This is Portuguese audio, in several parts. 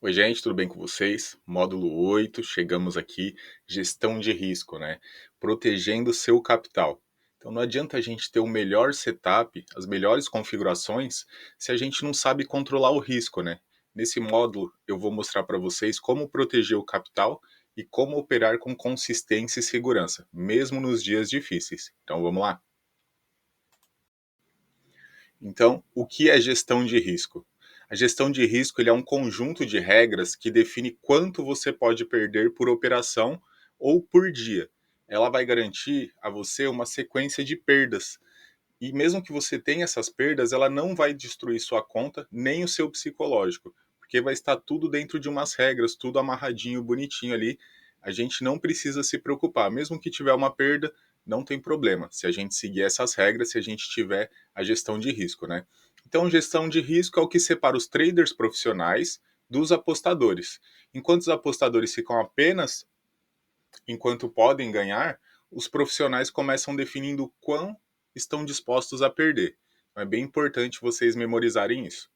Oi, gente, tudo bem com vocês? Módulo 8, chegamos aqui, gestão de risco, né? Protegendo o seu capital. Então não adianta a gente ter o melhor setup, as melhores configurações, se a gente não sabe controlar o risco, né? Nesse módulo eu vou mostrar para vocês como proteger o capital e como operar com consistência e segurança, mesmo nos dias difíceis. Então vamos lá? Então, o que é gestão de risco? A gestão de risco ele é um conjunto de regras que define quanto você pode perder por operação ou por dia. Ela vai garantir a você uma sequência de perdas. E mesmo que você tenha essas perdas, ela não vai destruir sua conta nem o seu psicológico, porque vai estar tudo dentro de umas regras, tudo amarradinho, bonitinho ali. A gente não precisa se preocupar, mesmo que tiver uma perda, não tem problema. Se a gente seguir essas regras, se a gente tiver a gestão de risco, né? Então, gestão de risco é o que separa os traders profissionais dos apostadores. Enquanto os apostadores ficam apenas enquanto podem ganhar, os profissionais começam definindo o quão estão dispostos a perder. Então, é bem importante vocês memorizarem isso.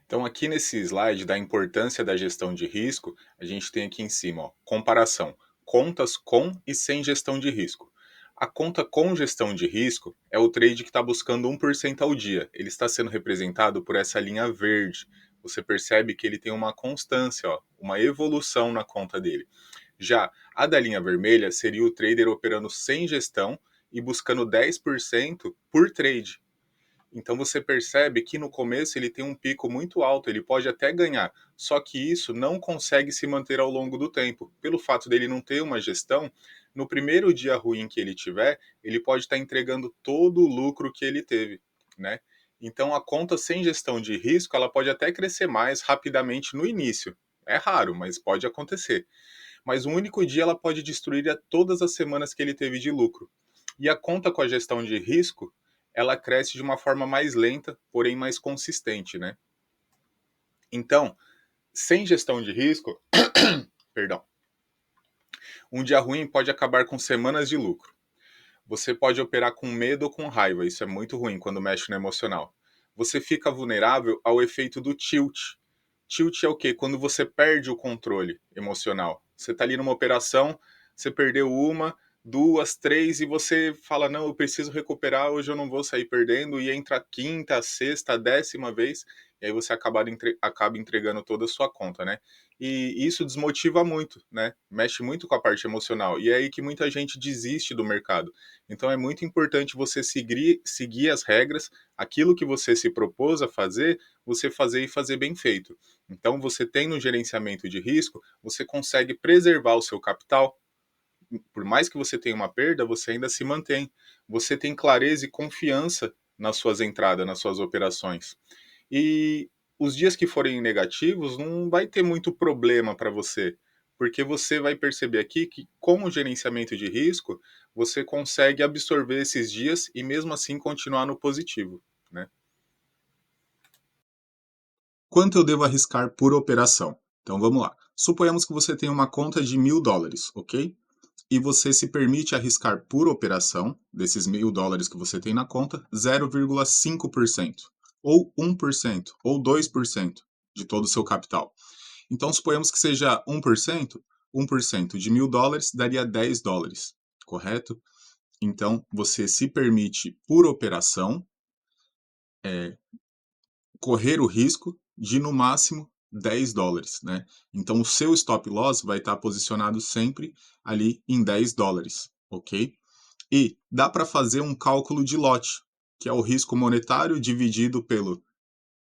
Então, aqui nesse slide da importância da gestão de risco, a gente tem aqui em cima, ó, comparação, contas com e sem gestão de risco. A conta com gestão de risco é o trade que está buscando 1% ao dia. Ele está sendo representado por essa linha verde. Você percebe que ele tem uma constância, ó, uma evolução na conta dele. Já a da linha vermelha seria o trader operando sem gestão e buscando 10% por trade. Então você percebe que no começo ele tem um pico muito alto, ele pode até ganhar, só que isso não consegue se manter ao longo do tempo. Pelo fato dele não ter uma gestão, no primeiro dia ruim que ele tiver, ele pode estar entregando todo o lucro que ele teve, né? Então a conta sem gestão de risco, ela pode até crescer mais rapidamente no início. É raro, mas pode acontecer. Mas um único dia ela pode destruir a todas as semanas que ele teve de lucro. E a conta com a gestão de risco, ela cresce de uma forma mais lenta, porém mais consistente, né? Então, sem gestão de risco, perdão, um dia ruim pode acabar com semanas de lucro. Você pode operar com medo ou com raiva, isso é muito ruim quando mexe no emocional. Você fica vulnerável ao efeito do tilt. Tilt é o quê? Quando você perde o controle emocional. Você está ali numa operação, você perdeu uma, duas, três, e você fala: não, eu preciso recuperar, hoje eu não vou sair perdendo, e entra a quinta, a sexta, a 10ª vez, e aí você acaba entregando toda a sua conta, né? E isso desmotiva muito, né? Mexe muito com a parte emocional. E é aí que muita gente desiste do mercado. Então é muito importante você seguir as regras, aquilo que você se propôs a fazer, você fazer e fazer bem feito. Então você tem no gerenciamento de risco, você consegue preservar o seu capital. Por mais que você tenha uma perda, você ainda se mantém. Você tem clareza e confiança nas suas entradas, nas suas operações. E os dias que forem negativos, não vai ter muito problema para você, porque você vai perceber aqui que com o gerenciamento de risco, você consegue absorver esses dias e mesmo assim continuar no positivo, né? Quanto eu devo arriscar por operação? Então vamos lá. Suponhamos que você tem uma conta de US$ 1.000, ok? E você se permite arriscar por operação, desses US$ 1.000 que você tem na conta, 0,5%, ou 1%, ou 2% de todo o seu capital. Então suponhamos que seja 1%, 1% de US$ 1.000 daria US$ 10, correto? Então você se permite por operação correr o risco de no máximo US$ 10, né? Então o seu stop loss vai estar posicionado sempre ali em US$ 10, ok? E dá para fazer um cálculo de lote, que é o risco monetário dividido pelo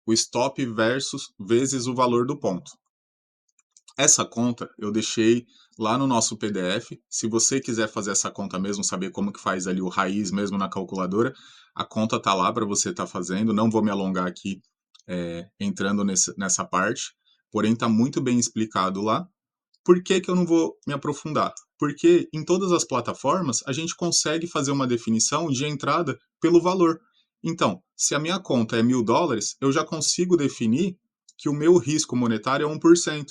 o stop versus vezes o valor do ponto. Essa conta eu deixei lá no nosso PDF. Se você quiser fazer essa conta mesmo, saber como que faz ali o raiz mesmo na calculadora, a conta tá lá para você estar fazendo. Não vou me alongar aqui entrando nessa parte, porém está muito bem explicado lá. Por que que eu não vou me aprofundar? Porque em todas as plataformas a gente consegue fazer uma definição de entrada pelo valor. Então, se a minha conta é US$ 1.000, eu já consigo definir que o meu risco monetário é 1%,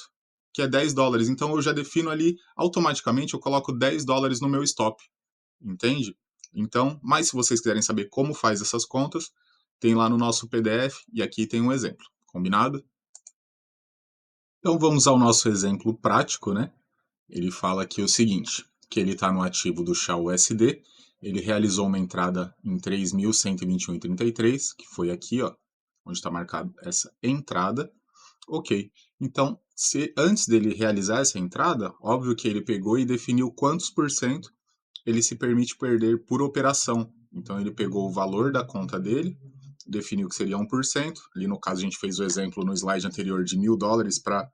que é US$ 10. Então eu já defino ali, automaticamente eu coloco US$ 10 no meu stop, entende? Então, mas se vocês quiserem saber como faz essas contas, tem lá no nosso PDF e aqui tem um exemplo, combinado? Então vamos ao nosso exemplo prático, né? Ele fala aqui o seguinte, que ele está no ativo do SHA-USD, ele realizou uma entrada em 3.121,33, que foi aqui, ó, onde está marcado essa entrada. Ok, então, se antes dele realizar essa entrada, óbvio que ele pegou e definiu quantos por cento ele se permite perder por operação. Então, ele pegou o valor da conta dele, definiu que seria 1%. Ali, no caso, a gente fez o exemplo no slide anterior de $1.000 para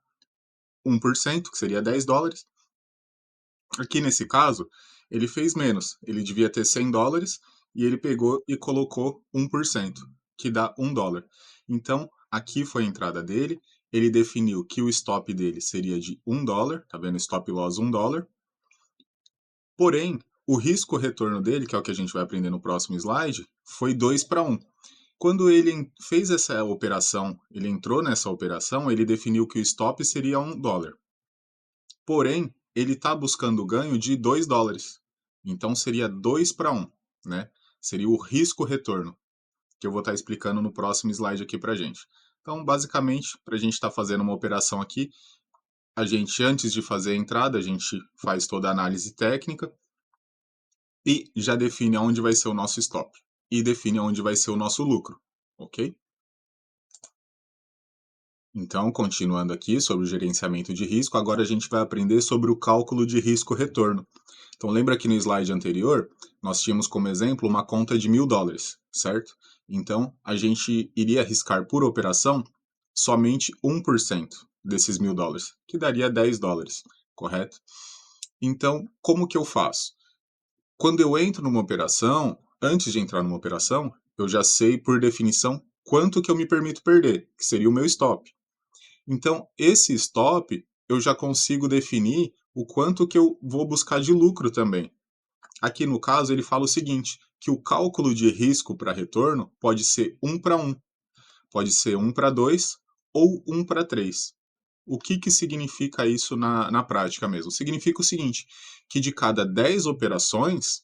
1%, que seria $10. Aqui nesse caso, ele fez menos. Ele devia ter $100 e ele pegou e colocou 1%, que dá $1. Então, aqui foi a entrada dele. Ele definiu que o stop dele seria de $1, tá vendo? Stop loss $1. Porém, o risco retorno dele, que é o que a gente vai aprender no próximo slide, foi 2 para 1. Quando ele fez essa operação, ele entrou nessa operação, ele definiu que o stop seria $1. Porém, ele está buscando ganho de $2. Então seria 2 para 1, né? Seria o risco retorno, que eu vou estar explicando no próximo slide aqui para gente. Então, basicamente, para a gente estar fazendo uma operação aqui, a gente, antes de fazer a entrada, a gente faz toda a análise técnica e já define aonde vai ser o nosso stop e define aonde vai ser o nosso lucro, ok? Então, continuando aqui sobre o gerenciamento de risco, agora a gente vai aprender sobre o cálculo de risco-retorno. Então, lembra que no slide anterior, nós tínhamos como exemplo uma conta de $1.000, certo? Então, a gente iria arriscar por operação somente 1% desses $1.000, que daria $10, correto? Então, como que eu faço? Quando eu entro numa operação, antes de entrar numa operação, eu já sei, por definição, quanto que eu me permito perder, que seria o meu stop. Então, esse stop, eu já consigo definir o quanto que eu vou buscar de lucro também. Aqui no caso, ele fala o seguinte, que o cálculo de risco para retorno pode ser 1 para 1, pode ser 1 para 2 ou 1 para 3. O que, que significa isso na prática mesmo? Significa o seguinte, que de cada 10 operações,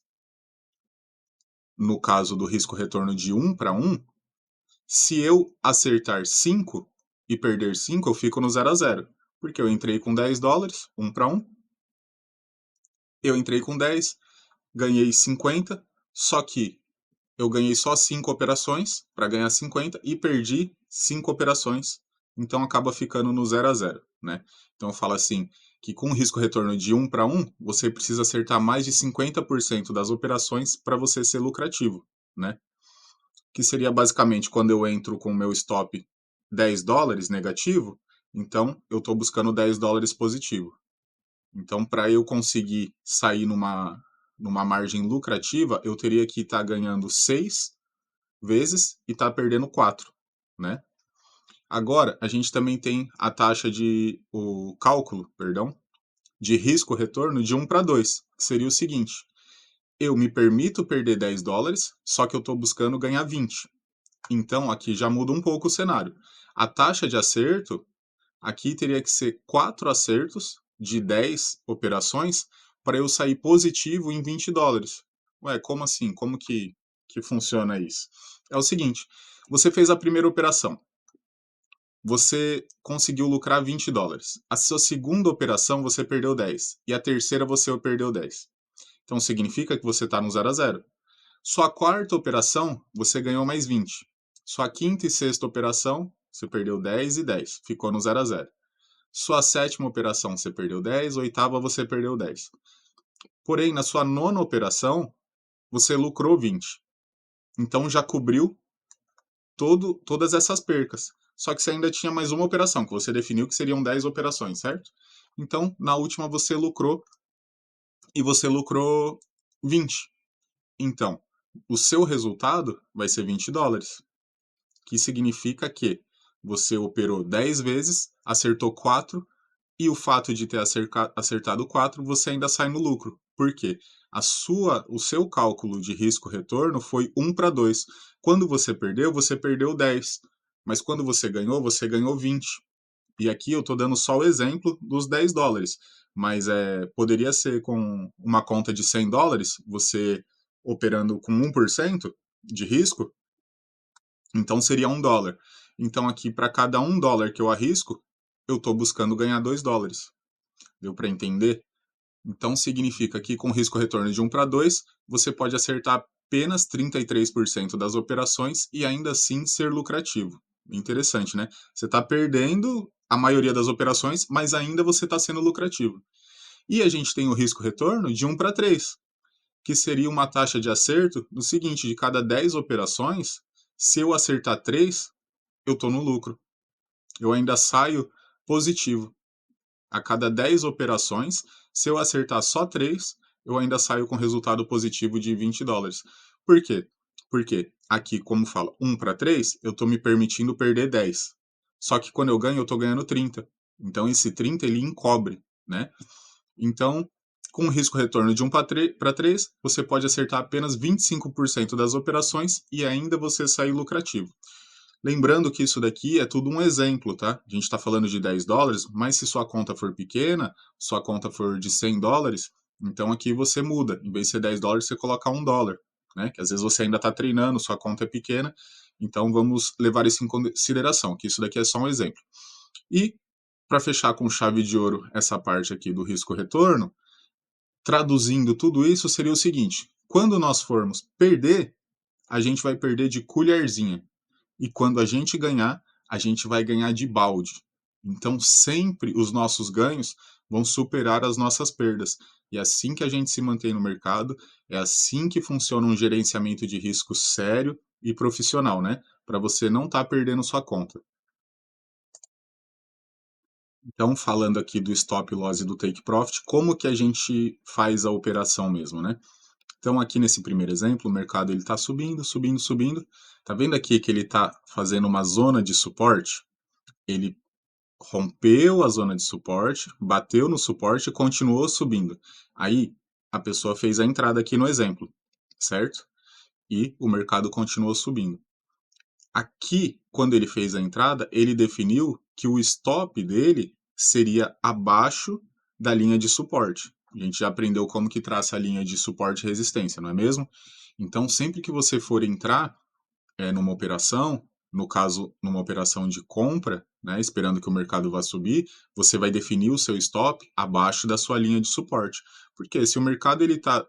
no caso do risco-retorno de 1 para 1, se eu acertar 5 e perder 5, eu fico no 0 a 0. Porque eu entrei com $10, 1 para 1, eu entrei com 10, ganhei 50, só que eu ganhei só 5 operações para ganhar 50 e perdi 5 operações, então acaba ficando no 0 a 0, né? Então eu falo assim, que com risco retorno de 1 para 1, você precisa acertar mais de 50% das operações para você ser lucrativo, né? Que seria basicamente quando eu entro com o meu stop $10 negativo, então eu estou buscando $10 positivo. Então, para eu conseguir sair numa margem lucrativa, eu teria que estar ganhando 6 vezes e estar perdendo 4, né? Agora, a gente também tem a taxa o cálculo, perdão, de risco-retorno de 1 para 2, que seria o seguinte, eu me permito perder $10, só que eu estou buscando ganhar 20. Então, aqui já muda um pouco o cenário. A taxa de acerto, aqui teria que ser 4 acertos de 10 operações para eu sair positivo em $20. Ué, como assim? Como que funciona isso? É o seguinte, você fez a primeira operação, você conseguiu lucrar $20. A sua segunda operação você perdeu 10 e a terceira você perdeu 10. Então significa que você está no 0 a 0. Sua quarta operação, você ganhou mais 20. Sua quinta e sexta operação, você perdeu 10 e 10, ficou no 0 a 0. Sua sétima operação, você perdeu 10, oitava, você perdeu 10. Porém, na sua nona operação, você lucrou 20. Então já cobriu todas essas percas. Só que você ainda tinha mais uma operação, que você definiu que seriam 10 operações, certo? Então, na última você lucrou e você lucrou 20. Então, o seu resultado vai ser $20, que significa que você operou 10 vezes, acertou 4, e o fato de ter acertado 4, você ainda sai no lucro. Por quê? O seu cálculo de risco-retorno foi 1 para 2. Quando você perdeu 10. Mas quando você ganhou 20. E aqui eu estou dando só o exemplo dos $10. Mas poderia ser com uma conta de $100, você operando com 1% de risco, Então seria $1. Então aqui para cada $1 que eu arrisco, eu estou buscando ganhar $2. Deu para entender? Então significa que com risco retorno de 1 para 2, você pode acertar apenas 33% das operações e ainda assim ser lucrativo. Interessante, né? Você está perdendo a maioria das operações, mas ainda você está sendo lucrativo. E a gente tem o risco retorno de 1 para 3, que seria uma taxa de acerto do seguinte: de cada 10 operações, se eu acertar 3, eu estou no lucro. Eu ainda saio positivo. A cada 10 operações, se eu acertar só 3, eu ainda saio com resultado positivo de $20. Por quê? Porque aqui, como fala 1 para 3, eu estou me permitindo perder 10. Só que quando eu ganho, eu estou ganhando 30. Então esse 30 ele encobre, né? Então, com risco retorno de 1 para 3, você pode acertar apenas 25% das operações e ainda você sair lucrativo. Lembrando que isso daqui é tudo um exemplo, tá? A gente está falando de $10, mas se sua conta for pequena, sua conta for de $100, então aqui você muda. Em vez de ser $10, você coloca $1, né? Que às vezes você ainda está treinando, sua conta é pequena, então vamos levar isso em consideração, que isso daqui é só um exemplo. E, para fechar com chave de ouro essa parte aqui do risco-retorno, traduzindo tudo isso, seria o seguinte: quando nós formos perder, a gente vai perder de colherzinha. E quando a gente ganhar, a gente vai ganhar de balde. Então, sempre os nossos ganhos vão superar as nossas perdas. E é assim que a gente se mantém no mercado, é assim que funciona um gerenciamento de risco sério e profissional, né? Para você não estar perdendo sua conta. Então, falando aqui do stop loss e do take profit, como que a gente faz a operação mesmo, né? Então, aqui nesse primeiro exemplo, o mercado ele está subindo, subindo, subindo. Tá vendo aqui que ele está fazendo uma zona de suporte? Ele rompeu a zona de suporte, bateu no suporte e continuou subindo. Aí a pessoa fez a entrada aqui no exemplo, certo? E o mercado continuou subindo. Aqui, quando ele fez a entrada, ele definiu que o stop dele seria abaixo da linha de suporte. A gente já aprendeu como que traça a linha de suporte e resistência, não é mesmo? Então, sempre que você for entrar, numa operação, no caso, numa operação de compra, né, esperando que o mercado vá subir, você vai definir o seu stop abaixo da sua linha de suporte. Porque se o mercado ele está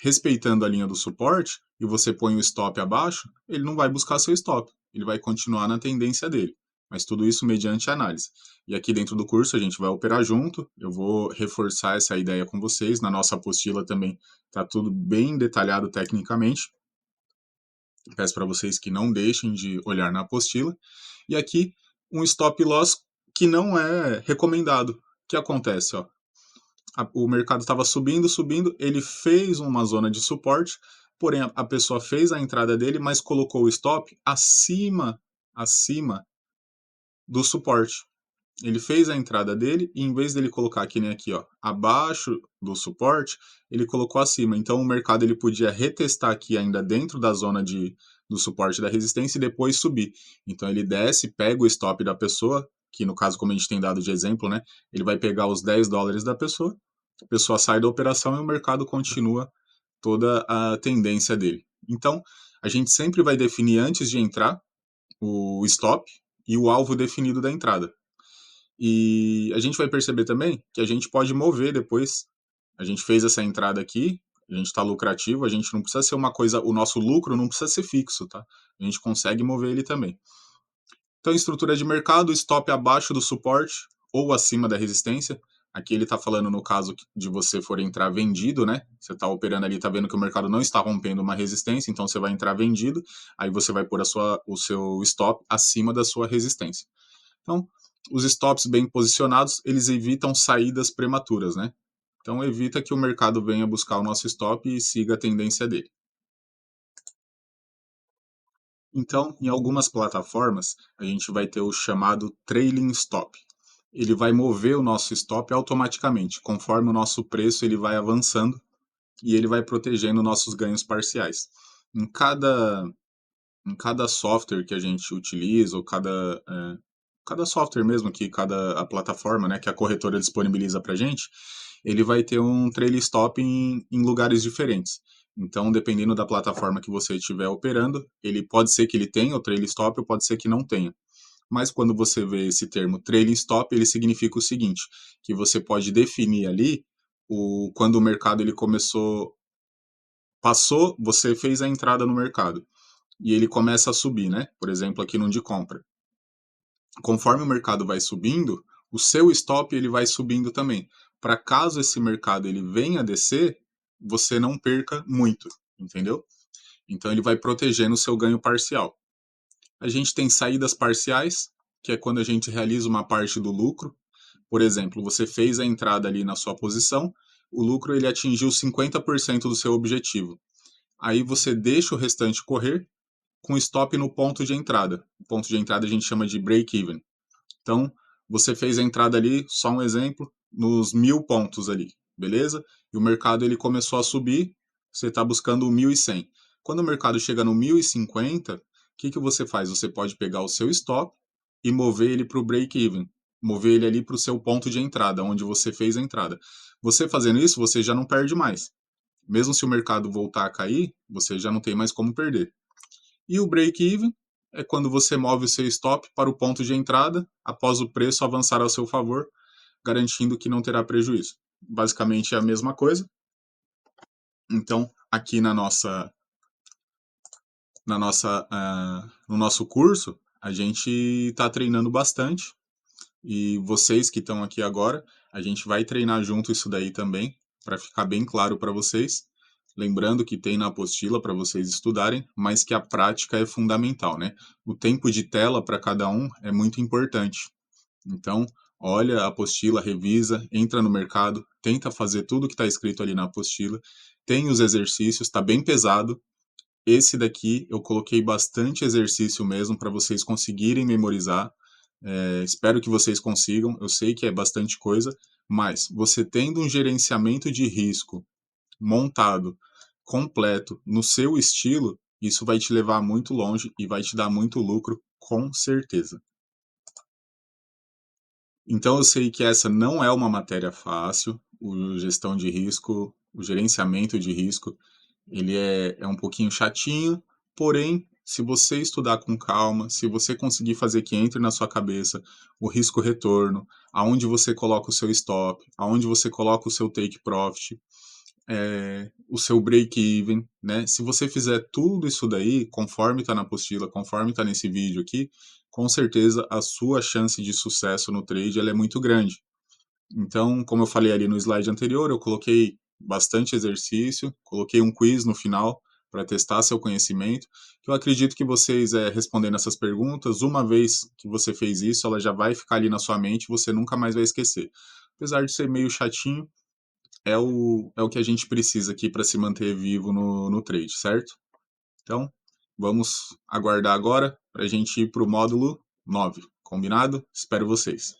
respeitando a linha do suporte e você põe o stop abaixo, ele não vai buscar seu stop, ele vai continuar na tendência dele. Mas tudo isso mediante análise. E aqui dentro do curso a gente vai operar junto, eu vou reforçar essa ideia com vocês, na nossa apostila também está tudo bem detalhado tecnicamente. Peço para vocês que não deixem de olhar na apostila. E aqui um stop loss que não é recomendado. O que acontece? Ó? O mercado estava subindo, subindo, ele fez uma zona de suporte, porém a pessoa fez a entrada dele, mas colocou o stop acima do suporte. Ele fez a entrada dele e em vez dele colocar aqui nem aqui, ó, abaixo do suporte, ele colocou acima. Então o mercado ele podia retestar aqui ainda dentro da zona do suporte da resistência e depois subir. Então ele desce, pega o stop da pessoa, que no caso como a gente tem dado de exemplo, né, ele vai pegar os $10 da pessoa, a pessoa sai da operação e o mercado continua toda a tendência dele. Então a gente sempre vai definir antes de entrar o stop e o alvo definido da entrada. E a gente vai perceber também que a gente pode mover depois. A gente fez essa entrada aqui, a gente está lucrativo, a gente não precisa ser uma coisa, o nosso lucro não precisa ser fixo, tá? A gente consegue mover ele também. Então, estrutura de mercado, stop abaixo do suporte ou acima da resistência. Aqui ele está falando no caso de você for entrar vendido, né? Você está operando ali, está vendo que o mercado não está rompendo uma resistência, então você vai entrar vendido, aí você vai pôr o seu stop acima da sua resistência. Então, os stops bem posicionados, eles evitam saídas prematuras, né? Então, evita que o mercado venha buscar o nosso stop e siga a tendência dele. Então, em algumas plataformas, a gente vai ter o chamado trailing stop. Ele vai mover o nosso stop automaticamente, conforme o nosso preço ele vai avançando e ele vai protegendo nossos ganhos parciais. Em cada, em cada software que a gente utiliza, ou cada software mesmo que a plataforma, né, que a corretora disponibiliza para a gente, ele vai ter um trailing stop em lugares diferentes. Então, dependendo da plataforma que você estiver operando, ele pode ser que ele tenha o trailing stop ou pode ser que não tenha. Mas quando você vê esse termo trailing stop, ele significa o seguinte, que você pode definir ali quando o mercado ele começou, passou, você fez a entrada no mercado e ele começa a subir, né? Por exemplo, aqui no de compra. Conforme o mercado vai subindo, o seu stop ele vai subindo também. Para caso esse mercado ele venha a descer, você não perca muito, entendeu? Então ele vai protegendo o seu ganho parcial. A gente tem saídas parciais, que é quando a gente realiza uma parte do lucro. Por exemplo, você fez a entrada ali na sua posição, o lucro ele atingiu 50% do seu objetivo. Aí você deixa o restante correr com stop no ponto de entrada. O ponto de entrada a gente chama de break-even. Então, você fez a entrada ali, só um exemplo, nos 1.000 pontos ali, beleza? E o mercado ele começou a subir, você está buscando o 1.100. Quando o mercado chega no 1.050, o que você faz? Você pode pegar o seu stop e mover ele para o break-even, mover ele ali para o seu ponto de entrada, onde você fez a entrada. Você fazendo isso, você já não perde mais. Mesmo se o mercado voltar a cair, você já não tem mais como perder. E o break-even é quando você move o seu stop para o ponto de entrada após o preço avançar ao seu favor, garantindo que não terá prejuízo. Basicamente é a mesma coisa. Então, aqui no nosso curso, a gente está treinando bastante. E vocês que estão aqui agora, a gente vai treinar junto isso daí também, para ficar bem claro para vocês. Lembrando que tem na apostila para vocês estudarem, mas que a prática é fundamental, né? O tempo de tela para cada um é muito importante. Então, olha a apostila, revisa, entra no mercado, tenta fazer tudo que está escrito ali na apostila. Tem os exercícios, está bem pesado. Esse daqui eu coloquei bastante exercício mesmo para vocês conseguirem memorizar. Espero que vocês consigam. Eu sei que é bastante coisa, mas você tendo um gerenciamento de risco montado, completo, no seu estilo, isso vai te levar muito longe e vai te dar muito lucro, com certeza. Então eu sei que essa não é uma matéria fácil, o gestão de risco, o gerenciamento de risco, ele é um pouquinho chatinho, porém, se você estudar com calma, se você conseguir fazer que entre na sua cabeça o risco-retorno, aonde você coloca o seu stop, aonde você coloca o seu take profit, o seu break-even, né? Se você fizer tudo isso daí, conforme está na apostila, conforme está nesse vídeo aqui, com certeza a sua chance de sucesso no trade ela é muito grande. Então, como eu falei ali no slide anterior, eu coloquei bastante exercício, coloquei um quiz no final para testar seu conhecimento, que eu acredito que vocês, respondendo essas perguntas, uma vez que você fez isso, ela já vai ficar ali na sua mente, você nunca mais vai esquecer. Apesar de ser meio chatinho, é o que a gente precisa aqui para se manter vivo no trade, certo? Então, vamos aguardar agora para a gente ir para o módulo 9. Combinado? Espero vocês.